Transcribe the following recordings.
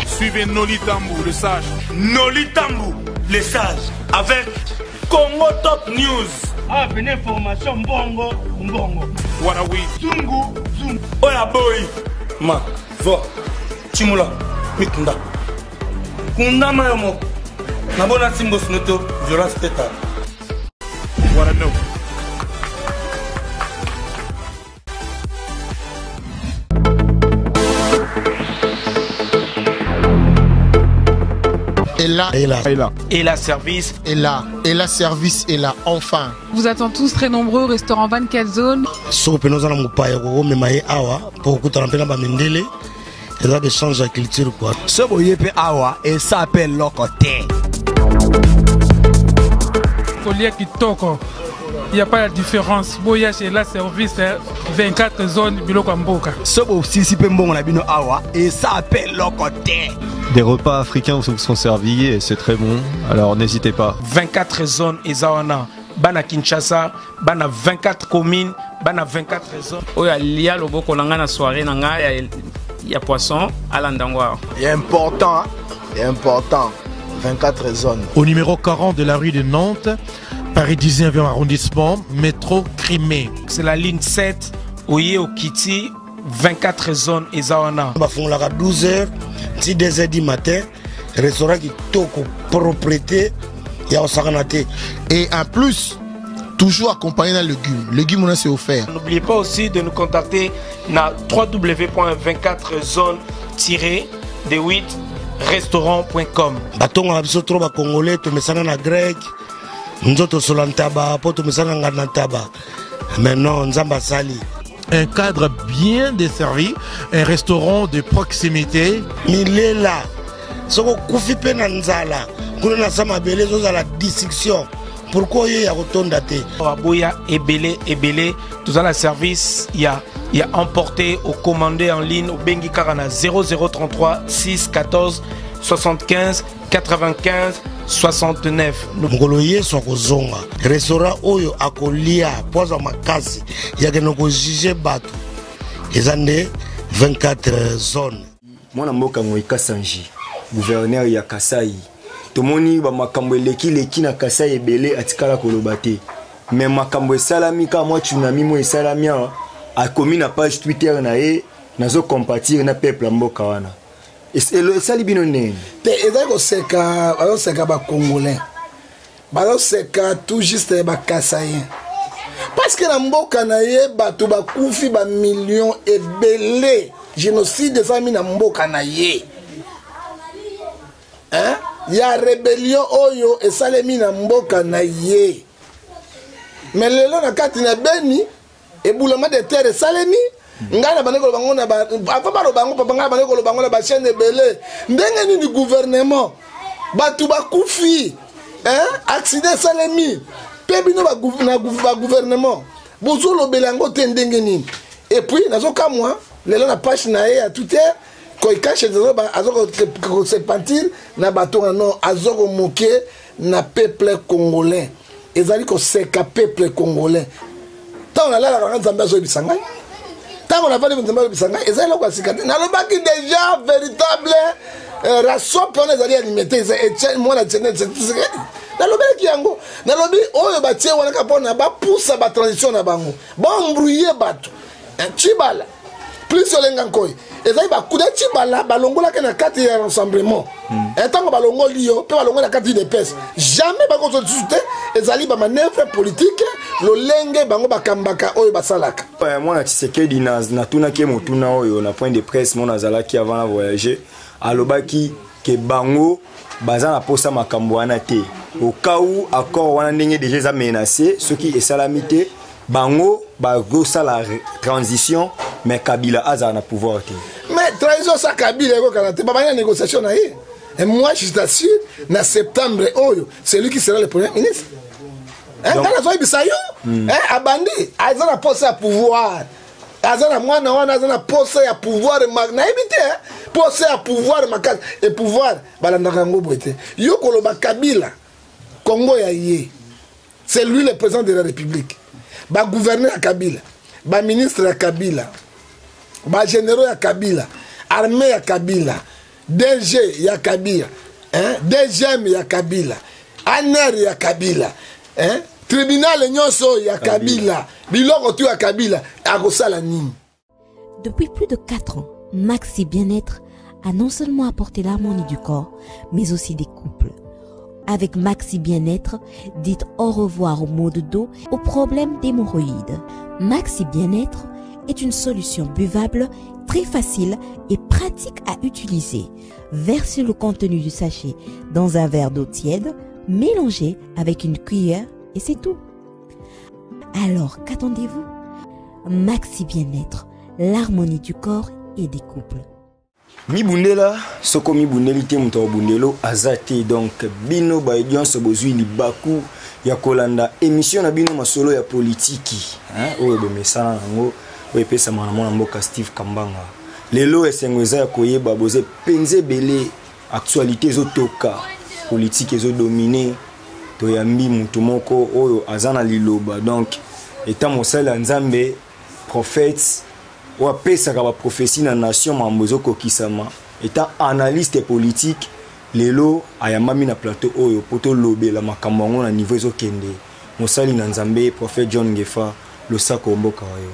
Suivez Noli Tambou, le sage. Noli Tambou, le sage. Avec Congo Top News. Ah, une information bongo, bongo. Warawi. Zungu, zungu. Oya boy. Ma, vo. Chimula, mikunda. Kunda mayomo. Nabona simbo snoto, violence teta. Wara no. Et la service est là, enfin. Vous attend tous très nombreux au restaurant 24 zones. Des change de culture quoi. Ce boyepe awa et ça appelle locoté. Collier qui toque. Il n'y a pas de différence. Boya chez la service 24 zones biloko mboka. Ce boyepe si pembon la bino awa et ça appelle locoté. Des repas africains vous sont servis et c'est très bon, alors n'hésitez pas. 24 zones Ezawana, Bana Kinshasa, Bana 24 communes, Bana 24 zones. Oya lia loboko nanga na soirée nanga ya poisson à l'andangwa. Il est important, 24 zones. Au numéro 40 de la rue de Nantes, Paris 19e arrondissement, métro Crimée. C'est la ligne 7, Oye Okiti, 24 zones Ezawana. Bafon la 12h. Si 2h du matin, restaurant qui toko propriété, il y a Osaganate. Et en plus, toujours accompagné d'un légume. Légume, on a c'est offert. N'oubliez pas aussi de nous contacter na www.24zone-de8restaurant.com. Batonga biso trop ba congolais to mesana na grec. Nzoto solantaba, poto mesana nganataba. Mais non, nzamba sali. Un cadre bien desservi, un restaurant de proximité. Milela, soko kufi pe na nzala, kuna na sama belé zoza la dissection. Pourquoi il y a autant d'athées? Aboya ebele, tout ça la service, il y a emporté au commandé en ligne au Bengi Karana 0033 6 14 75 95 69. Mongoloye soko zonga. Restaurant oyo akolia poza makasi ya kenoko juger bato. Ezande 24 zones. Mwana mboka Moïka Sanji, gouverneur ya Kasai. Tomoni ba makambo leki na Kasai ebele atikala kolobate. Mais makambo salami ka moi tsunami mo salamia akomi na page Twitter na ye nazo compatir na peuple mboka wana. Et le salibino nene. Te ezako seka, bazo seka ba congolais. Bazo seka tout juste ba Kasaïen. Parce que na mboka na ye bato ba kufi ba millions ebele. Génocide des amis na mboka na ye. Hein? Ya rébellion oyo esalemi na mboka na ye. Mais lelo na kati na beni eboulama de terre esalemi. Ngana baneko bango na ba afaba bango papa ngana baneko bango na ba chaîne ebele. Ndenge ni du gouvernement bato ba kufi. Hein? Accident esalemi. Pe bino ba gouvernement. Bozo lobelango te ndenge ni. Et puis nazo ka moi lelo na page na ye a tout est quand il cache des autres azoko se pentir na bato non azoko moqué na peuple congolais ezali ko seka peuple congolais tant on a la nzamba zo bisanga tant on a pas de nzamba bisanga ezali ko sikate na lobaki déjà véritable rason pour les alliés alimenter et moi la tienne c'est na lobaki yango na lobi oyo batie wana ka pona ba poussa ba transition na bango ba embrouiller bato chibala plus olenga nkoi ezali ba kuda chibala balongola ke na kati ya rassemblement etango balongo liyo pe balongo na kati de pes jamais ba ko soute ezali ba manœuvre politique lolenge bango bakambaka oyo basalaka moi Tshisekedi na tuna ke motuna oyo na point de presse mon azalaki avant la voyager alobaki ke bango baza na posa makambo wana te au cas où accord wana ndenge déjà menacé ce qui est salamité bango ba gosa la transition mais Kabila a na pouvoir te. Mais transition ça Kabila eko kanate ba banya négociation na ye. Et moi je t'assure na septembre oyo c'est lui qui sera le premier ministre. Hein dans la zone bisayo hein abandi azana poste à pouvoir. Azana mwana wana azana poste à pouvoir na ebité poste à pouvoir makasi et pouvoir balandaka ngo boete. Yo koloba Kabila Congo ya ye. C'est lui le président de la République. Ba gouverneur à Kabila, ba ministre à Kabila, ba généraux à Kabila. armée ya Kabila, DG ya Kabila, DGM ya Kabila, ANER ya Kabila, tribunal nyonso ya Kabila, biloko tu ya Kabila, akosala nini? Depuis plus de 4 ans, Maxi Bien-être a non seulement apporté l'harmonie du corps, mais aussi des couples. Avec Maxi Bien-être, dites au revoir aux maux de dos, aux problèmes d'hémorroïdes. Maxi Bien-être est une solution buvable, très facile et pratique à utiliser. Versez le contenu du sachet dans un verre d'eau tiède, mélangez avec une cuillère et c'est tout. Alors, qu'attendez-vous? Maxi Bien-être, l'harmonie du corps et des couples. Mibundela, soko mibundeli te muto bundelo azate donc bino ba audience bozui libaku ya kolanda émission na bino masolo ya politiki oyo be mesana nango oyo pesa mwana mwana mboka Steve Kambanga lelo esengweza ya koyeba boze penze belé actualité zotoka politique ezo dominer to yambi mutu moko oyo azana liloba donc étant mosala nzambe prophète ou apesa ka ba prophétie na nation mambozo kokisama étant analyste politique lelo ayamami na plateau oyo poto lobela makambo ngo na niveau ezokende mosali na nzambe prophète John Ngefa lo sako mboka wayo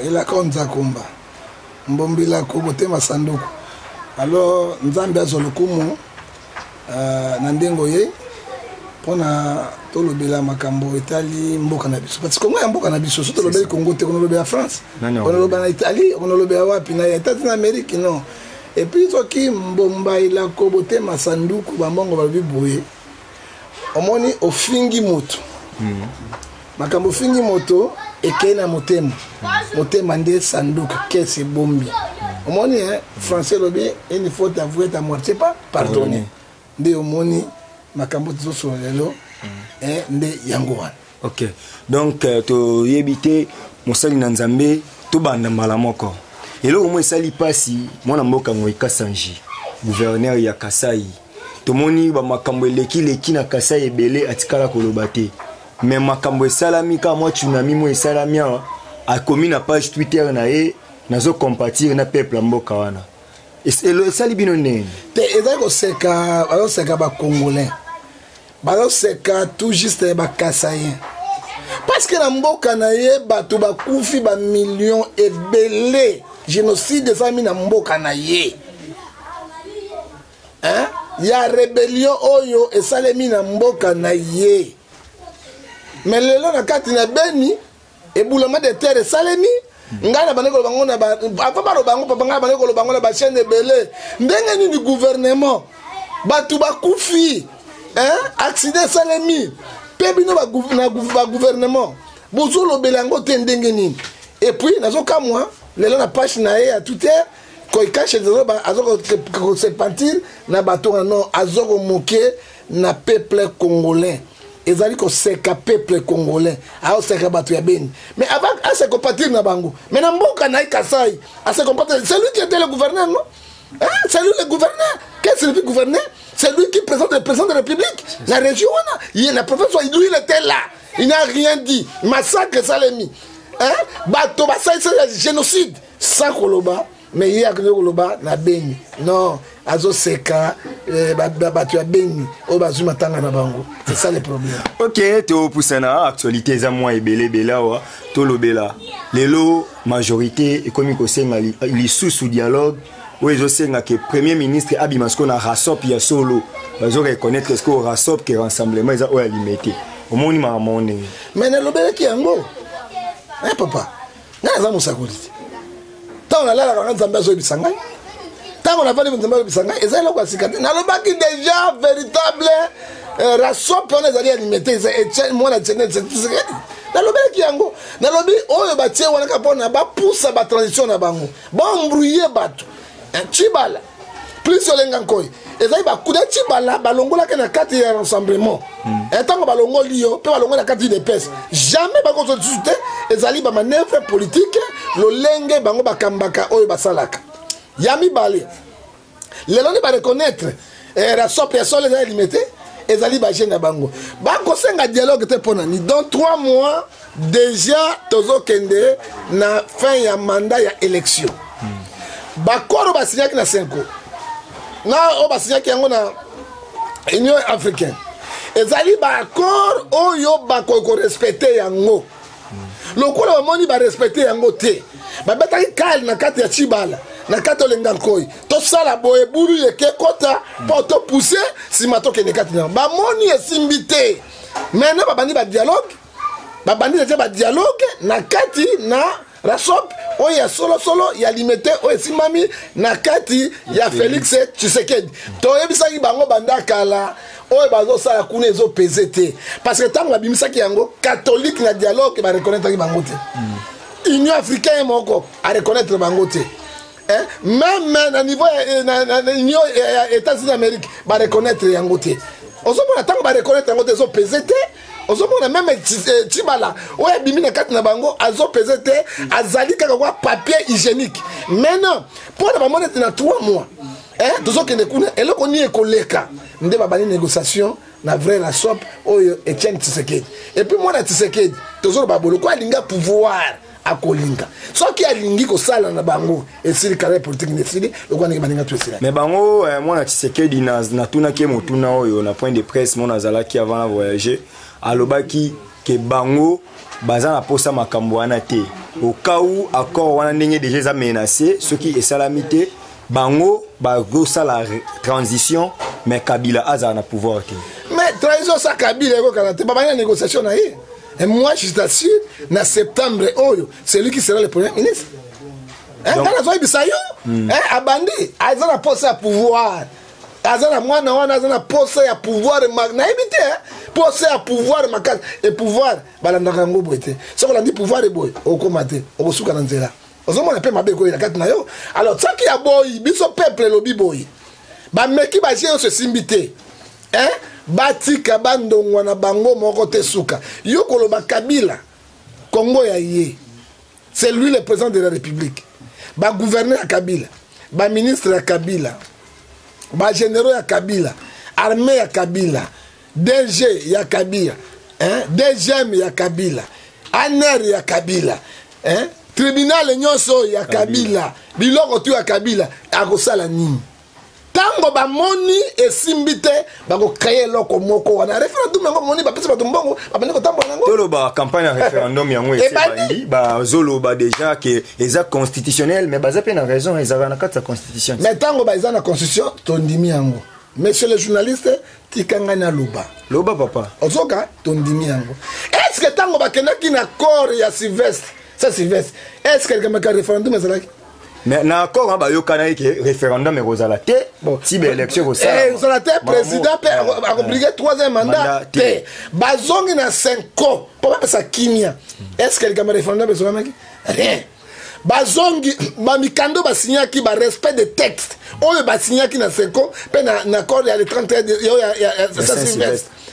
ela konza komba mbombila ko botema sanduku alors nzambe azolokumu na ndengo ye pona tolobela makambo etali mboka na biso parce que Congo ya mboka na biso so tolobela Congo te kono lobela France kono lobela Italie kono lobela wapi na États-Unis d'Amérique non et puis toki mbomba ila ko botema sanduku bambongo balobi boye omoni ofingi moto makambo fingi moto ekena motema motema nde sanduku kese bombi omoni français lobi une faute avouée ta moitié pas pardonner nde omoni makambo tizo lelo nde yango wana. OK donc to yebite mosali na nzambe to banda mbala moko elo mo esali pasi mwana mboka ngoika sanji gouverneur ya Kasai to moni ba makambo leki na Kasai ebele atikala koloba te mais makambo esalami ka moi tsunami mo esalami a komi na page Twitter na ye nazo compatir na peuple mboka wana elo esali bino nene te ezako seka ba congolais baloseka tout juste ba Kasaïen parce que na mboka na ye bato bakufi ba millions ebele génocide ezami na mboka na ye ya rébellion oyo esalemi na mboka na ye mais lelo na kati na Beni ebulama de terre esalemi ngana baneko bango na ba papa bango papa ngana baneko bango na ba chaîne ebele ndenge ni gouvernement bato bakufi accident salemi pebino ba gouvernement bozo lobelango te ndenge nini et puis nazoka moi lelo na page na ye à tout heure ko ikache de ba azoko se pentir na bato non azoko moquer na peuple congolais ezali ko seka peuple congolais a seka bato ya Beni mais avant à se compatir na bango mais na mboka na Kasai à se compatir c'est lui qui était le gouverneur non c'est lui le gouverneur qu'est-ce que le gouverneur c'est lui qui présente le président de la République la région il est la professeur lui il était là il n'a rien dit massacre salemi bato basai c'est génocide sans koloba mais il y a koloba na Beni non azo seka bato ya Beni o bazuma tanga na bango c'est ça le problème. OK to pusana actualité za moi ebele belawa to lobela lelo majorité économique ko senga li sous dialogue où ils ont que premier ministre Abimasko na rasop ya solo ils ont reconnaître ce que rasop que rassemblement ils ont limité au monde mamonde mais na lobela ki yango papa na za musakoliti tant on a la quand nzambe zo bisangai tant on a fait nzambe bisangai ezali ko sikati na lobaki déjà véritable rasop on ezali limité c'est moi la tene c'est na lobela ki yango na lobi oyo batie wana kapona ba poussa ba transition na bango ba embrouiller bato Chibala plus olenga nkoi ezali ba kuda Chibala balongola ke na kati ya rassemblement etango balongoli yo pe balongola kati de pes jamais ba ko soute ezali ba manœuvre politique lolenge bango bakambaka oyo basalaka yami bale lelo ni ba reconnaître rasop ya solo ezali limité ezali ba jeune bango ba ko senga dialogue te pona ni dans 3 mois déjà tozo kende na fin ya mandat ya élection bakoro basinyaki na 5 ans na o basinyaki yango na Union africaine ezali bakor oyo bakoko respecter yango lokola bamoni barespecte yango te babetaki kale na kati ya Chibala na kati olenga nkoi tosala boye bulu yeke kota po topousse nsima tokende kati na bamoni esimbi te maintenant babandi badialogue babandi deja badialogue na kati na rasop oyo ya solosolo ya limité oyo esimami na kati ya Félix Tshisekedi toyebisaki bango banda kala oyo bazosala kuna ezopese te parce que ntango babimisaki yango catholique na dialogue bareconnaître bango te Union africaine moko areconnaître bango te même na niveau na Union États-Unis d'Amérique bareconnaître yango te ozomona ntango bareconnaître yango te ezopese te ozomona même Chibala oyo abimi na kati na bango azopese te azali kaka kwa papier hygiénique maintenant mpo na bamona ete na 3 mois tozokende kuna eloko ni ekoleka nde babani négociation na vrai la sop oyo Etienne Tshisekedi et puis mwana Tshisekedi tozoloba boloko alinga pouvoir akolinga soki alingi kosala na bango esili carrière politique nesili lokwa ndenge baninga twesila mais bango mwana Tshisekedi na tunaki motuna oyo na point de presse mona azalaki avant la voyager alobaki ke bango baza na posa makambo wana te au cas où accord wana ndenge déjà eza menacé soki esalami te bango bagosa la transition mais Kabila azala na pouvoir te mais transition sa Kabila ekokala te babani na négociation na ye. Et moi, je t'assure, en septembre, c'est lui qui sera le premier ministre. Abandi, ils ont posé à pouvoir. Ils ont posé à pouvoir. Posé à pouvoir. Et pouvoir, ce qu'on a dit pouvoir est beau. Au comité, au sous-cananzela. Alors, ça qui a beau, il peuple lobby boy. Meki Bajien se simbité. Batika bandongwa na bango moko te suka yokolo ba Kabila Congo ya ye c'est lui le président de la République ba gouverneur ya Kabila ba ministre ya Kabila ba généraux ya Kabila armée ya Kabila DG ya Kabila DGM ya Kabila ANR ya Kabila tribunal nyonso ya Kabila biloko tu ya Kabila akosala nini tango ba moni esimbite bako créer loko moko wana référendum ngo moni ba pesa ba tumbongo abane ko tambo nango tolo ba campagne référendum yango esebandi ba zolo ba déjà que eza constitutionnel mais baza pe na raison ezaka na kati ya constitution mais tango ba eza na constitution tondimi yango monsieur le journaliste tikanga na loba papa ozoka tondimi yango est-ce que tango ba kenaki na corps ya Sylvestre est-ce que le référendum ezalaki mais na accord ba yokana ke référendum et rosala te si be élection rosala rosala te président a obligé 3e mandat te bazongi na 5 ans pour pas ça kimia est-ce que le référendum est maki rien bazongi ba mikando ba signaki ba respect des textes oyo ba signaki na 5 ans pe na accord ya le 31 ya ça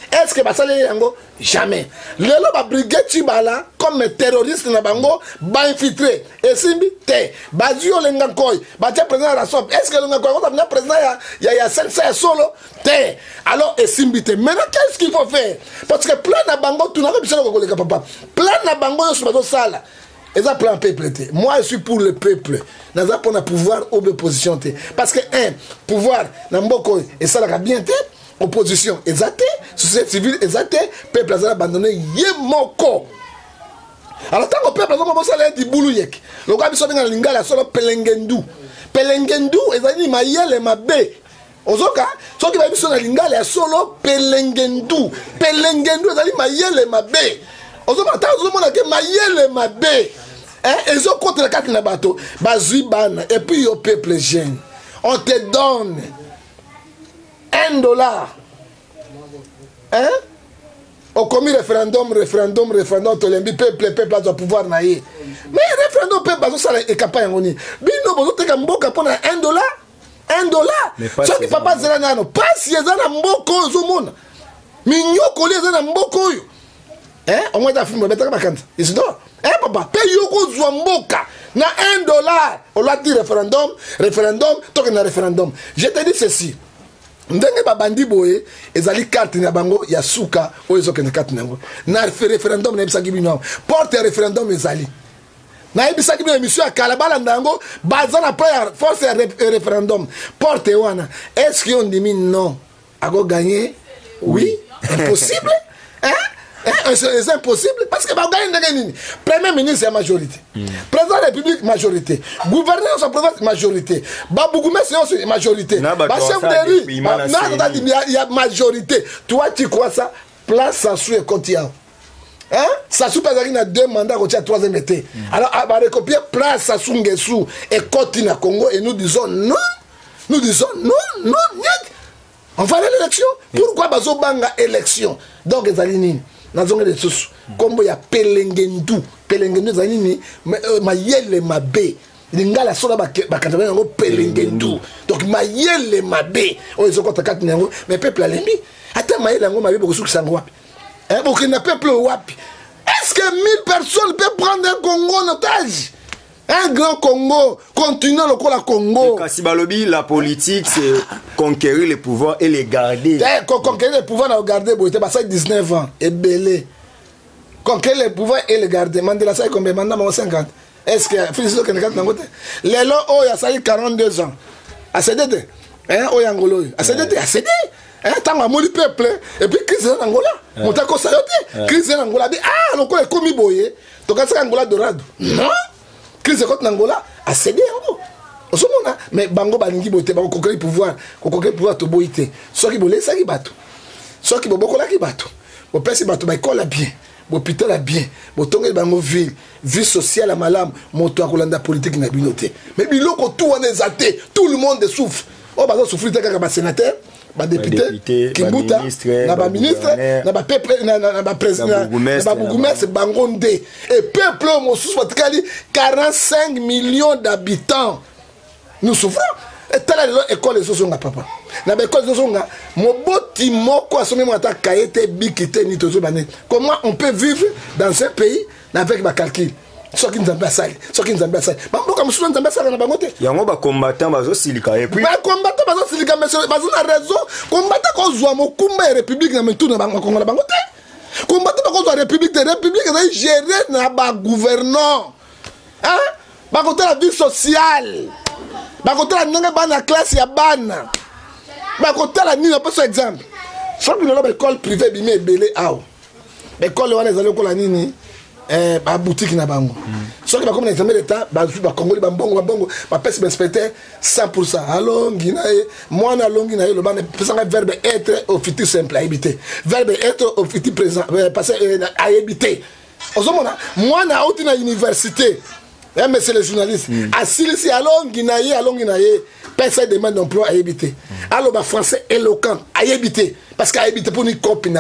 est-ce que basale yango jamais lelo ba brigade Chibala comme terroriste na bango ba infiltré et simbi te bazio lenga koy ba te président la SOP est-ce que lenga koy on a président ya sensa solo te alors et simbi te maintenant qu'est-ce qu'il faut faire parce que plan na bango tu n'as pas ko koleka papa plan na bango yo subazo sala eza plan peuple te moi je suis pour le peuple naza pour na pouvoir ou opposition te parce que pouvoir na mboko et ça la bien te opposition exacte société civile exacte peuple a abandonné yemoko alors tant que peuple a commencé à dire boulou yek le gars biso benga lingala solo pelengendu ezali mayele mabe ozoka soki ba biso na lingala solo pelengendu ezali mayele mabe ozoka ta ozomona ke mayele mabe ezo contre la carte na bateau bazui bana et puis au peuple jeune on te donne $1 au commis référendum tolembi peuple doit pouvoir naïe mais référendum peuple bazo sala et campagne ngoni bino bozo teka mboka pona $1 soki papa zela nano pasi ezana mboko zomona minyoko ezana mboko yo au moins da film betaka bakanta isido papa pe yoko zwa mboka na $1 au loi du référendum toke na référendum je te dis ceci ndenge babandi boye ezali carte na bango ya suka oyo ezokende carte nango na référendum na bisaki bino porte référendum ezali nayebisaki bino émission ya kala balanda yango baza na plan force ya référendum porte wana est-ce que on dit non ako gagner oui impossible hein c'est impossible parce que ba gagner ndenge nini premier ministre ya majorité président de la République majorité gouverneur de sa province majorité ba bougumestre aussi majorité ba chef de rue il y a majorité toi tu crois ça place ça sur quotidien. Hein? Ça sous pas a 2 mandats au 3e été. Alors, on va recopier place Sassou Nguesso et continue à Congo et nous disons non. Nous disons non, non, niet. On va aller à l'élection. Pourquoi bazo banga élection? Donc, les alignes, dans les ressources, comme il y a Pelengendu, Zalini, ma yelle ma bé. Lingala sola bakataba yango Pelengendu. Donc, ma yelle ma bé. Oh, ils ont compté 4 numéros, mais peuple a l'ennemi. Attends, ma yelle yango ma bé beaucoup sur Sangwa. Hein, Burkina peuple wapi. Est-ce que 1000 personnes peuvent prendre un Congo en otage? Un grand Congo, continent le Congo. Kasi balobi, la politique, c'est conquérir les pouvoirs et les garder. Conquérir les pouvoirs, on a gardé, ça 19 ans, et belé. Conquérir les pouvoirs et les garder. Mandela, ça combien? Mandela, 50. Est-ce que Félicito Kenekat n'a pas? Les lots, oh, il y a ça 42 ans. À CDD. Hein, oh, Yangolo. À CDD, à CDD. Tant à mon peuple, et puis crise en Angola. Mon taco sayoté, crise en Angola. Ah, le coup est commis boyé. Donc, c'est Angola dorado. Non, crise en Angola a cédé en gros. Mais Bango Balingi Boté, Bango conquérir pouvoir, to boité. Soit qui bolé, ça qui bateau. Soit qui bobo qui bateau. Bon, père, c'est bateau, bah, colle bien. Bon, putain, la bien. Bon, tongue Bango ville, vie sociale à malam, mon toit Rolanda politique n'a binoté. Mais biloko tout en est athée, tout le monde souffre. Oh, bah, souffrir, t'as qu'un sénateur. Ba député, Kimbuta, na ba ministre, na ba peuple, na ba président, na ba bourgmestre Bangonde. Et peuple Moussous Patikali, 45 millions d'habitants. Nous souffrons. Et telle école de Sosonga, papa. Na ba école de Sosonga, Moboti Moko assommé mata Kayete Bikite Nitozo Banet. Comment on peut vivre dans un pays avec ma calcul? Ce qui nous ambassade, ce qui nous ambassade. Bah, comme souvent nous ambassade na bangote. Il y a un combattant bazo silika et puis. Bah, combattant bazo silika, mais bazo na raison. Combattant qu'on soit mo kumba république na mentou na bango Congo na bangote. Combattant qu'on soit république na gérer na ba gouvernant. Hein? Ba côté la vie sociale. Ba côté la nanga ba na classe ya bana. Ba côté la ni na pas exemple. Soit que na école privée bimé belé ao. École wana ezali ko la nini? Ba boutique na bango. Soit que ba comme l'examen d'état, ba Congo ba bongo, ba pèse inspecteur 100%. Allô nginaye, moi na longina le ban pesanga verbe être au futur simple à habiter. Verbe être au futur présent passer à habiter. Ozomona, moi na autre na université. Mais c'est les journalistes. Assis allô nginaye, personne demande d'emploi à habiter. Alors ba français éloquent à habiter. Parce qu'à habiter pour une copie,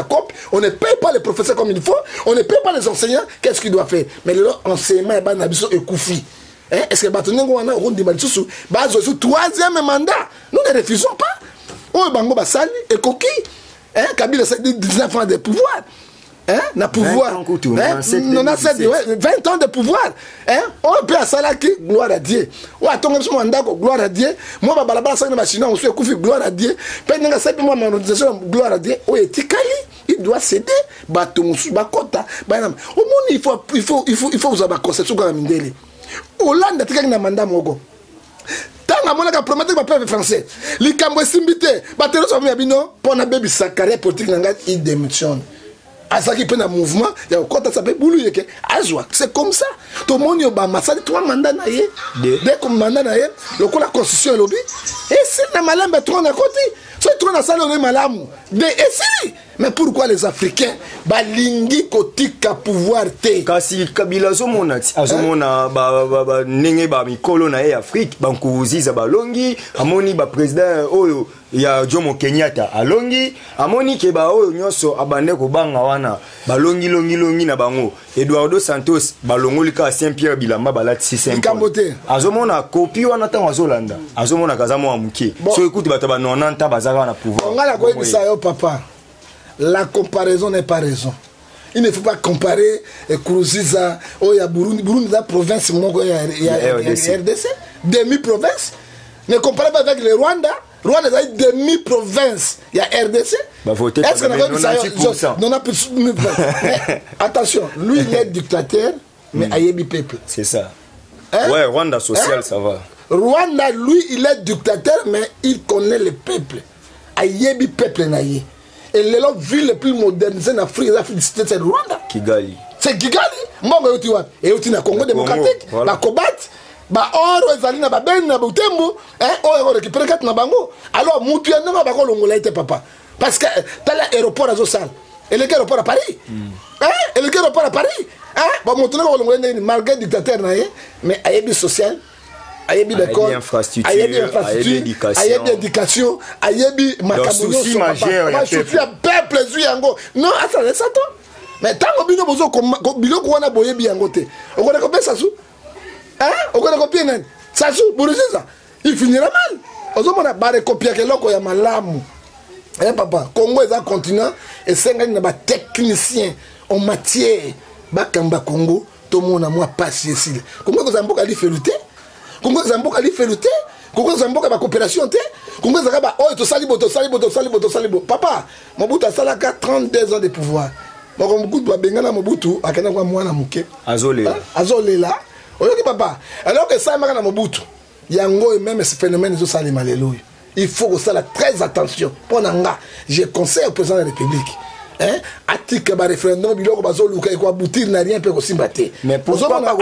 on ne paye pas les professeurs comme il faut, on ne paye pas les enseignants, qu'est-ce qu'il doit faire? Mais l'enseignement est banabiso et koufi. Est-ce que Batonengo a un dimanche base au 3e mandat? Nous ne refusons pas. On bango basali et coquille. Kabila a 19 ans de pouvoir. Hein? Na pouvoir. 20 ans de pouvoir. Hein? On peut à Salaki, gloire à Dieu. Ou à ton mandat, gloire à Dieu. Moi, je vais faire la Chine, on se fait gloire à Dieu. Pendant que c'est moi, mon organisation, gloire à Dieu. Ou est Tikali, il doit céder. Baton, Bakota. Au monde, il faut vous avoir conception comme Mindeli. Hollande, tu as un mandat, Mogo. Tant que promettre que peuple français, les Cambouis Simbité, Batelo Savia Bino, pour un bébé sa carrière politique, il démissionne. À ça qui prend un mouvement, il y a encore ça peut bouler que c'est comme ça. Tout le monde a massé 3 mandats naïe, dès comme mandat naïe, le coup la constitution est lobby. Et c'est la malame est trop à côté. C'est trop dans ça le malam. Et si. Mais pourquoi les Africains balingi kotika pouvoir te? Kasi Kabila zomona ba nenge ba mikolo na Afrique bankuzi za balongi amoni ba président oyo ya Jomo Kenyatta alongi amoni ke ba oyo nyoso abande ko banga wana balongi longi na bango Eduardo Santos balongoli ka Saint-Pierre Bilamba balati Kambote azomona kopi wana tango azolanda azomona kazamo amuke so écoute bataba 90 bazaka na pouvoir ngala ko ebisa yo papa. La comparaison n'est pas raison. Il ne faut pas comparer Kourouziza, Burundi, la province, il y a RDC, demi-province. Ne comparez pas avec le Rwanda. Rwanda est demi-province. Il y a RDC. Est-ce qu'on a dit ça? Non, attention, lui il est dictateur, mais Ayebi peuple. C'est ça. Hein? Ouais, Rwanda social, ça va. Rwanda, lui, il est dictateur, mais il connaît le peuple. Ayebi peuple naïe. Et les villes les plus modernisées en Afrique, c'est Rwanda. Kigali. C'est Kigali. Mbongo yoti wapi? Et yoti na Congo démocratique. Ba Kobat. Ba oro ezali na ba ben na Butembo. Oro récupérer kat na bango. Alors, mutu ya nanga bako longola ite papa. Parce que t'as l'aéroport à Zosal. Et l'aéroport à Paris. Et l'aéroport à Paris. Bon, mutu nanga longola ite malgré dictateur naïe, mais ayebi social. Ayebi d'école, ayebi infrastructure, ayebi éducation, ayebi makamunyo sur papa. Souci à peuple yango. Non, attends, laisse ça. Mais tant que bino bozo bilo ko wana boyebi yango te. On connaît combien ça sou? On connaît combien nan? Ça sou pour ça. Il finira mal. Ozo mona bare copier que loko ya malamu. Papa, Congo est un continent et 50 na ba technicien en matière bakamba Congo, tout le monde a moi passé ici. Congo ko zamboka li feluté. Congo zamboka li feluté. Congo zamboka ba coopération te. Congo zakaba oh to salibo. Papa, Mobutu a salaka 32 ans de pouvoir. Mobutu ba bengana Mobutu akana kwa mwana muke. Azolela. Oyoki papa. Alors que ça maka Mobutu. Yango et même ce phénomène zo salima lelo. Il faut que ça la très attention. Ponanga, je conseille au président de la République. Atika ba référendum biloko bazo luka ko aboutir na rien peut ko simbate. Mais pourquoi pas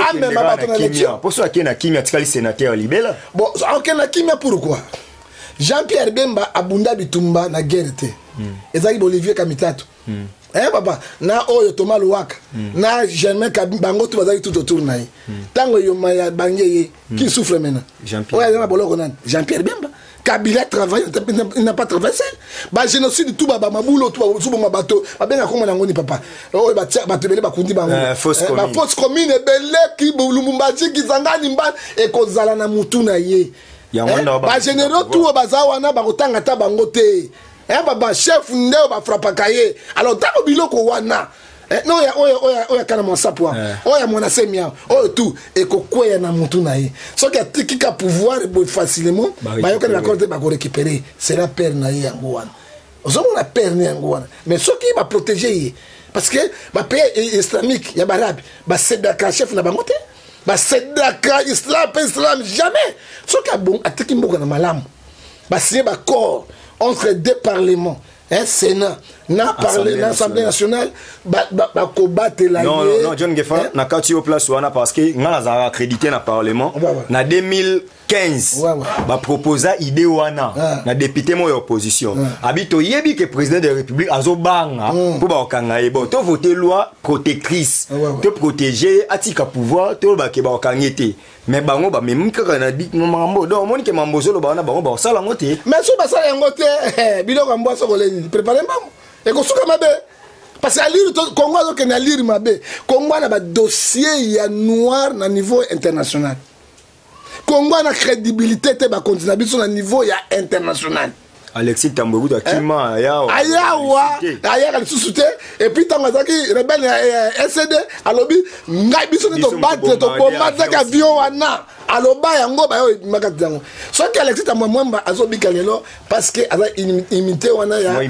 pour ça qui na kimia tikali sénateur libela? Bon, OK na kimia pourquoi? Jean-Pierre Bemba abunda bitumba na guerre te. Ezali Olivier Kamitatu. Papa, na oyo Thomas Louaka, na Germain Bango tout bazali tout autour naï. Tango yo maya bangeye qui souffre maintenant. Jean-Pierre Bemba. Kabila travaille, il n'a pas traversé. Bah génocide tout baba mabulo tout baba bateau. Ba benga ko ngoni papa. Oh ba tebele ba kundi bango. Fausse commune belé ki Lumumbaji ki zangani mba e ko zala na mutu na ye. Ba généraux tout bazawa na ba kotanga ta bango te. Baba chef ndeo ba frapaka ye. Alors tango biloko wana non oya kana mon sapo oya mona semia oya tout et ko kwea na mutu na ye so que tikika pouvoir facilement ba yoka na corde ba ko récupérer c'est la père na ye yango wana ozo mona père na yango wana mais so qui va protéger parce que ba pays islamique ya barabe ba sedaka chef na bango te ba sedaka islam jamais so que bon atiki mboka na malamu ba signer ba corps entre deux parlements. Sénat, l'Assemblée nationale, combattre la non, John Gefa, na kati au place wana parce que nous avons accrédité dans le Parlement. Na 2015, ba proposa idée wana, na député mo opposition. Habito yebi que président de la République azo banga pour ba okanga e bon, to voter loi protectrice, te protéger atika pouvoir, to ba ke ba okangete. Mais bango ba même kaka na dit mambo donc moni ke mambo zolo ba na bango ba sala ngote. Mais so ba sala ngote, biloko mbo so koleni. Préparez maman et qu'on soit mabe parce que à lire Congo donc na lire mabe Congo na ba dossier ya noir na niveau international. Congo na crédibilité te ba continent biso na niveau ya international. Alexis Tambourou Akima ayawa aya le sous et puis tango zaki rebelle SCD alobi ngai biso to battre to combattre ka avion wana aloba yango ba yo makati yango so que Alexis Tambourou azobika lelo parce que ala imité wana ya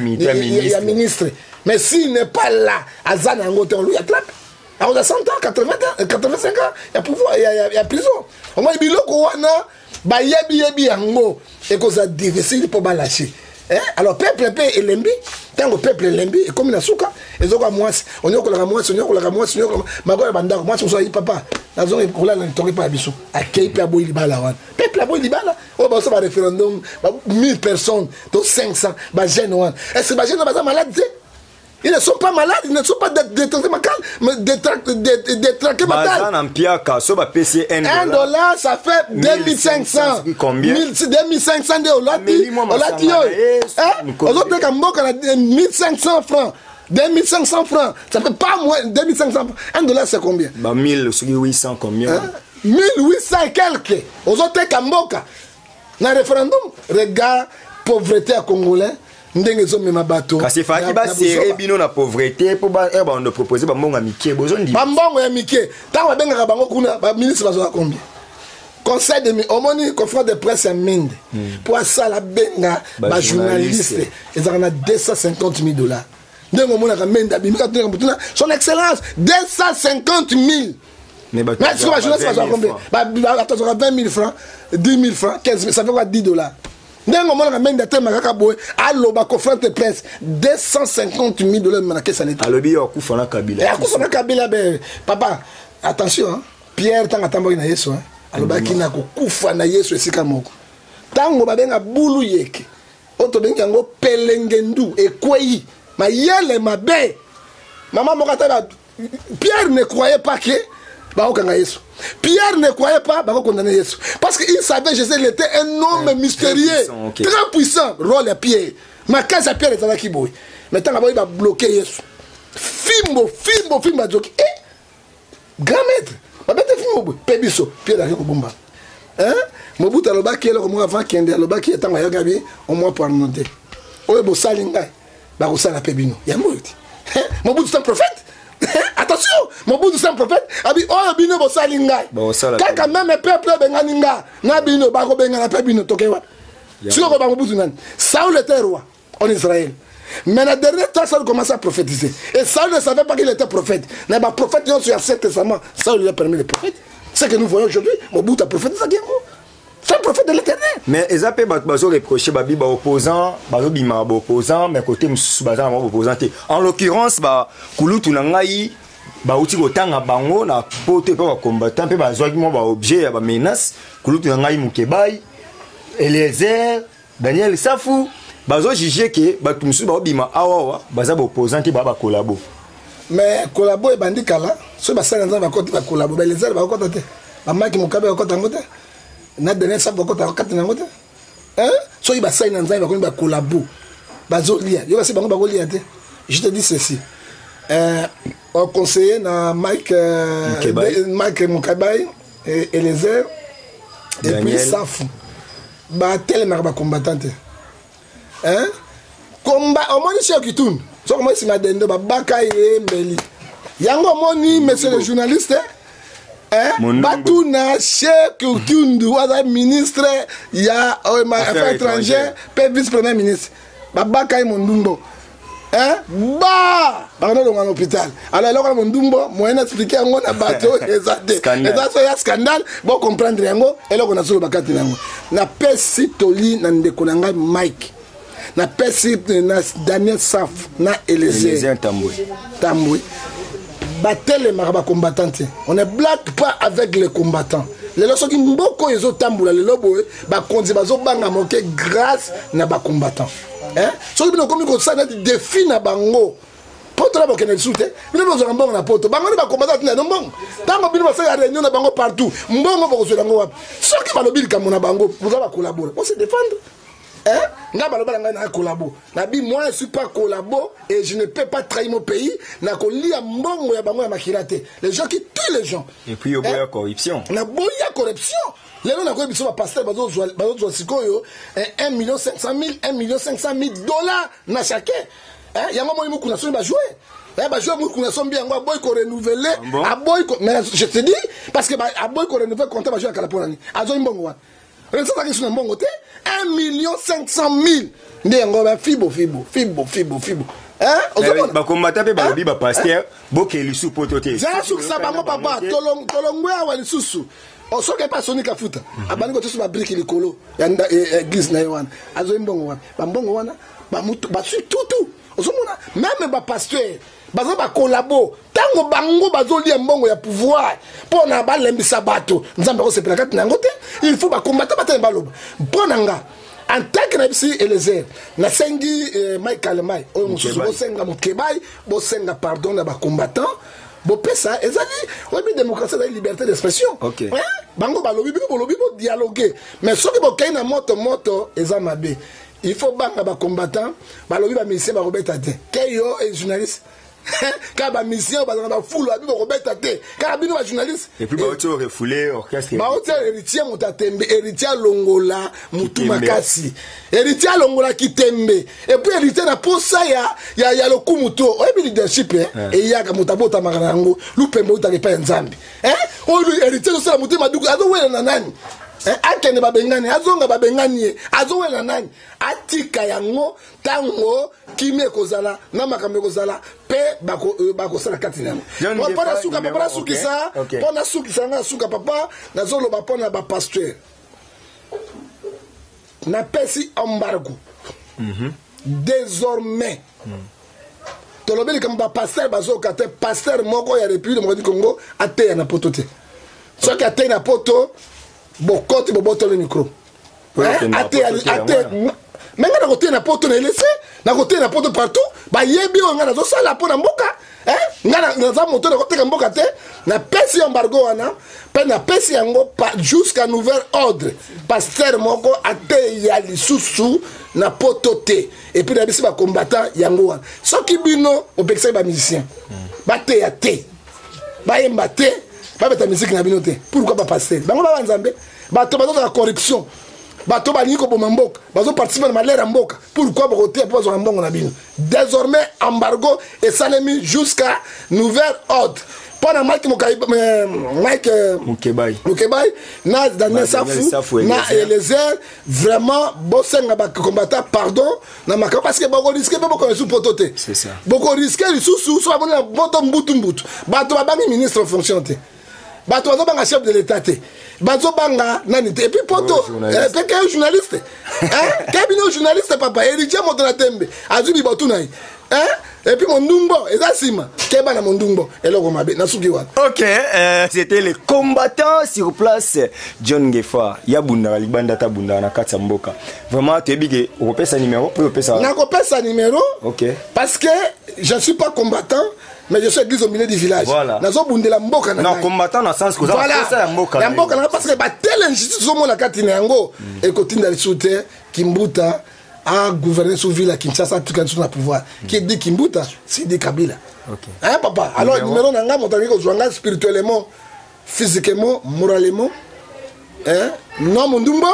ministre mais s'il n'est pas là azana yango te on lui attrape à 100 ans 80 ans 85 ans il y a pouvoir il y a prison au moins biloko wana ba yebi yango et que ça difficile pour lâcher alors peuple et lembi tant que peuple lembi et comme na suka et zo kwa mwasi onyo ko la mwasi magola bandako mwasi so yi papa nazo ekola na tori pa biso akei pe aboyi libala wana peuple aboyi libala o ba so ba référendum 1000 personnes to 500 ba jeune wana est-ce que ba jeune ba malade? Ils ne sont pas malades, ils ne sont pas détraqués malades. $1, ça fait 2500. Combien? 2500 de 1500 francs. 2500 francs. Ça fait pas moins. 2500 francs. $1, c'est combien? 1800 combien? 1800 et quelques. Aux autres Kamboka. Dans le référendum, regarde, pauvreté à Congolais. Kasi faki ba serrer bino na pauvreté pour ba on de proposer ba mbonga miké bozon di ba mbongo ya miké tant ba benga bango kuna ba ministre bazo combien conseil de omoni conférence de presse ya mende pour ça la benga ba journaliste ils en a $250,000 ndengo mona ka mende abimika tuna son excellence $250,000 Mais si la jeunesse va combien? Attends, 20 000 francs, 10 000 francs, 15 000, ça fait quoi 10 $? Ndenge on a même des thèmes à Boy, allo ba conférence de presse 250 000 $. Mais qu'est-ce que ça n'est pas? Alobi ya kufana Kabila. Ya kufana Kabila ben papa, attention hein. Pierre tanga tamboki na Yesu hein. Aloba kina ko kufana Yesu esika moko. Tango babenga bulu yeke. Oto bengi yango pelengendu ekweyi. Ma yele mabe. Maman mokata Pierre ne croyait pas que Pierre ne croyait pas condamner Jésus. Parce qu'il savait que Jésus était un homme mystérieux, très puissant. Rôle à Pierre. Ma case à Pierre est là qui bouille. Maintenant, il va bloquer Jésus. Fimbo. Grand maître. Fimbo. Pébiso. Pierre a Bomba. Hein? Mobutu aloba qui est là comme avant Kende aloba qui est en Gabi au moins pour annoncer. Oye bo salinga. Ba ko sala pebino. Ya moiti. Mobutu c'est un prophète. Attention, mon bout de saint prophète, abi oh bino bo salinga. Kaka même peuple benganinga, na bino ba ko bengana pe bino tokewa. Sur ko ba mo bout nan. Saül était roi en Israël. Mais la dernière temps, Saül commence à prophétiser. Et Saül ne savait pas qu'il était prophète. Mais le prophète, il y a sur l'Ancien Testament. Saül lui a permis les prophètes. Ce que nous voyons aujourd'hui, mon bout a prophétisé ça. C'est un prophète de l'éternel. Mais ils appellent bazo reprocher babi ba opposant, bazo bima ba opposant, mais côté baza ba opposant. En l'occurrence ba kulutu na ngai ba uti ko tanga bango na pote ko combattant pe bazo ki mo ba objet ya ba menace kulutu na ngai Mukebai, Eliezer, Daniel Safu bazo juger que ba tumsu ba bima awa baza ba opposant ti ba collabo. Mais collabo e bandikala, so ba sala nza ba côté ba collabo, Eliezer ba côté te. Ba maki Mukabe ba côté ngote. Na dernier ça beaucoup ta kati nangote hein so il va ça dans nzai ba collabo bazo lia yo ba se bango ba lia te. Je te dis ceci au conseiller na Mike Mukabai et Eliezer et puis Safu ba tellement ba combattante hein combat au moins chez Kitun so comment si madendo ba bakai mbeli yango moni monsieur le journaliste Batuna Cheikh Tundu was ministre ya affaires étrangères pe vice-premier ministre Babaka Mondumbo pardon dans l'hôpital alors là Mondumbo moyen expliquer ngo na bateau ezate ça ya scandale bon comprendre yango et là on a solo bakati yango na pesi toli na ndeko nanga Mike na pesi na Daniel Saf na Eliezer Tambwe battle maraba combattante. On ne blague pas avec les combattants. Les leçons qui mboko yezo tambula le lobo ba konzi bazo banga moke grâce na ba combattant. Hein? So bino komi ko ça na défi na bango. Poto la bokene soute. Bino bozo mbongo na poto. Bango ni ba combattant na mbongo. Tango bino ba sa réunion na bango partout. Mbongo boko zo bango wapi. So ki ba lobili kamona bango, vous allez collaborer. On se défendre. Hein? Moi je ne suis pas collabo et je ne peux pas trahir mon pays. Les gens qui tuent les gens. Et puis il y a corruption. Il y a corruption. Les gens qui ont passé 1 500 000, 1 500 000 $. Chacun. Il y a un moment où on a joué. Mais je te dis, parce que Aboy ko renouveler compte va jouer à Kalapolani. Azo mbongo. 1 500 000. Ndengo ba fibo. Hein? Ba combattre pe ba lobi ba pasteur, boke lisu potote. Za suk sa bango papa, tolongwe awa lisusu. O soke pa sonika futa. Abani ko tsu ba brique likolo. Ya église na yowana. Azo mbongo wana. Ba mbongo wana, ba mutu ba su tutu. Ozomona même ba pasteur bazo ba collabo tango bango bazo lia mbongo ya pouvoir pona ba lembisa bato nzambe ko sepela kati nango te il faut ba combattre bato baloba pona nga en tant que nabisi Eliezer na sengi Michael Mai o mususu bo senga Mukebai bo senga pardon na ba combattant bo pesa ezali obi démocratie la liberté d'expression okay. Bango balobi bo dialoguer mais soki bo kaina moto ezamabe. Il faut banga ba combattant, ba lobi ba mission ba robeta te. Keyo et journaliste. Ka ba mission ba ba foule ba robeta te. Ka bino ba journaliste. Et puis ba auto refoulé orchestre. Ba auto héritier Mutatembe, héritier Longola, Mutu Makasi. Héritier Longola Kitembe. Et puis héritier na posa ya lo kumuto. O bi leadership et ya ka mutabota marango, lupembe utake pa nzambi. O héritier so la Mutu Maduku, ado wena na nani? akende babengani azonga babengani azowela nani atika yango tango kimie kozala na makambe kozala pe bakosala kati na yango pona suka papa sukisa pona sukisa nga suka papa nazoloba pona ba pasteur na pesi embargo désormais tolobeli comme ba pasteur bazoka te pasteur moko ya République démocratique du Congo ateya na poto te soki ateya na poto bokote boboto le micro menga na kote na poto na laissé na kote na poto partout ba yebi nga na zo sala po na mboka nga na za moto na kote ka mboka te na pesi embargo wana pe na pesi yango jusqu'à nouvel ordre pasteur moko ateya lisusu na poto te et puis na bisi ba combattant yango wana soki bino opekisa ba musicien ba teya te ba yemba te ba beta musique na bino te pourquoi pas pasteur bango ba nzambe bato bazo la corruption bato bali ko boma mboka bazo participer na malera mboka pourquoi bokote po bazo mbongo na bino désormais embargo et salemi jusqu'à nouvel ordre pendant Mike Mukebai na Daniel Safu na Eliezer vraiment bosenga ba combattant pardon na maka parce que boko risquer pe boko sous pototé c'est ça boko risquer sous so abona boto mbutu bato babangi ministre en fonction te bato bazo banga chef de l'état te bazo banga nani te et puis poto pe que journaliste kabino journaliste papa Elijah Moto na tembe azubi botu nai et puis mon ndumbo ezasima keba na mondumbo eloko mabe nasuki wana. OK, c'était les combattants sur place. John Ngefa ya bunda libanda ta bunda na kati mboka. Vraiment tu bige opesa numéro pour opesa. Na kopesa numéro. OK. Parce que je ne suis pas combattant mais je suis église au milieu du village. Voilà. Nazo bundela mboka na. Non, combattant dans sens que ça ya mboka. Ya mboka na parce que ba tel injustice zo mona kati na yango et kotinda lisute Kimbuta a gouverné sous ville à Kinshasa tout quand sur le pouvoir qui dit Kimbuta c'est des Kabila. OK. Hein papa alors numéro nanga motangi ko zwanga spirituellement physiquement moralement non mondumbo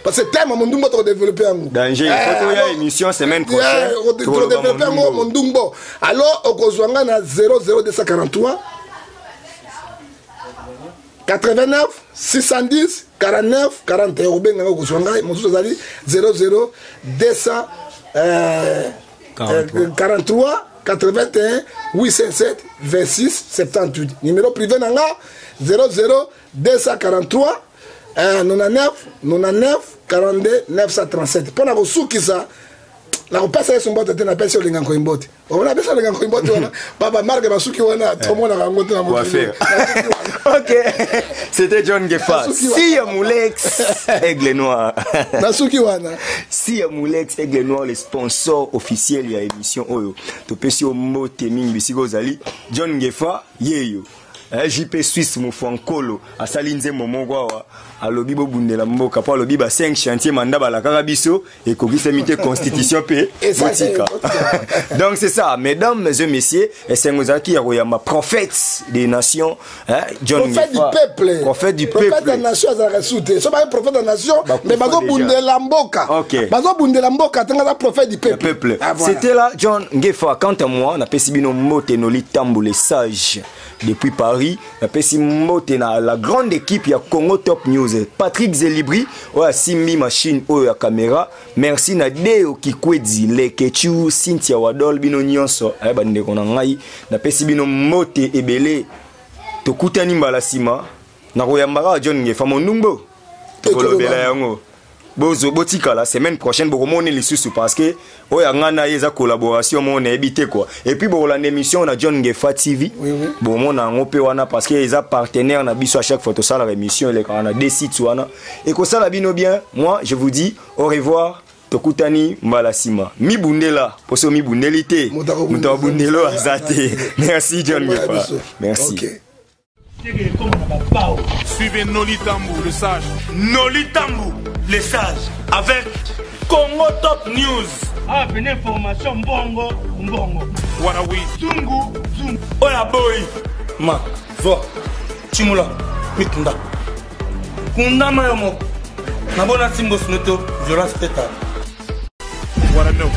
parce que thème mondumbo to développer en danger photo ya émission semaine prochaine to développer en mondumbo alors ko zwanga na 00243 89 610 49 41 obenga ko zwanga mosusu zali 00 243 81 807 26 78 numéro privé nanga 00 243 99 99 42 937 pona ko sukisa na ko pesa yeso mbote na pesa olinga ko imbote ona pesa olinga ko imbote wana baba marque basuki wana tomona ka ngote na moto. OK, c'était John Ngefa. Si Moulex Aigle Noir. Nasuki wana. Si Moulex Aigle Noir le sponsor officiel ya émission oyo. To pesi o mote mingi bisiko zali John Ngefa yeyo. JP Suisse Mofankolo asalinze momongwa alobi bo bundela mboka pa alobi ba 5 chantier manda ba la karabiso et kokisa mité constitution pe botika. Donc c'est ça mesdames et messieurs et c'est ngozaki ya koyamba prophète des nations John Ngefa prophète du peuple prophète des nations za resute so ba prophète des nations mais bazo bundela mboka bazo bundela mboka tanga prophète du peuple. C'était là John Ngefa. Quant à moi na pesibino mote no litambo les sages depuis Paris, na la grande équipe ya Congo Top News. Patrick Zelibri, oya Simbi machine oya caméra. Merci na Deo Kikwedi, Lekechu, Cynthia Wadol bino nyonso. Aba ndeko na ngai na pesi bino mote ebele. Tokutani mbala sima na koyambara John Ngefa monumbo. Tokolobela yango. Bozo botika la semaine prochaine bokomone lisusu parce que oya ngana yeza collaboration mon ebité quoi et puis bokola émission na John Ngefa TV bomona ngope wana parce que eza partenaire na biso à chaque fois to sala émission les kana des sites wana et ko sala bino bien. Moi je vous dis au revoir tokutani mbala sima mi bundela poso mi bundelité muta bundelo azate. Merci John Ngefa. Merci. Okay. Suivez Noli Tambou, le sage. Noli Tambou, le sage, avec Congo Top News. Ah, une information bongo, bongo. Wanawi. Zungu, zungu. Oya boy. Ma, vo. Chimula, mitunda. Kunda mayomo. Nabona simbo suneto, violence teta. What I know.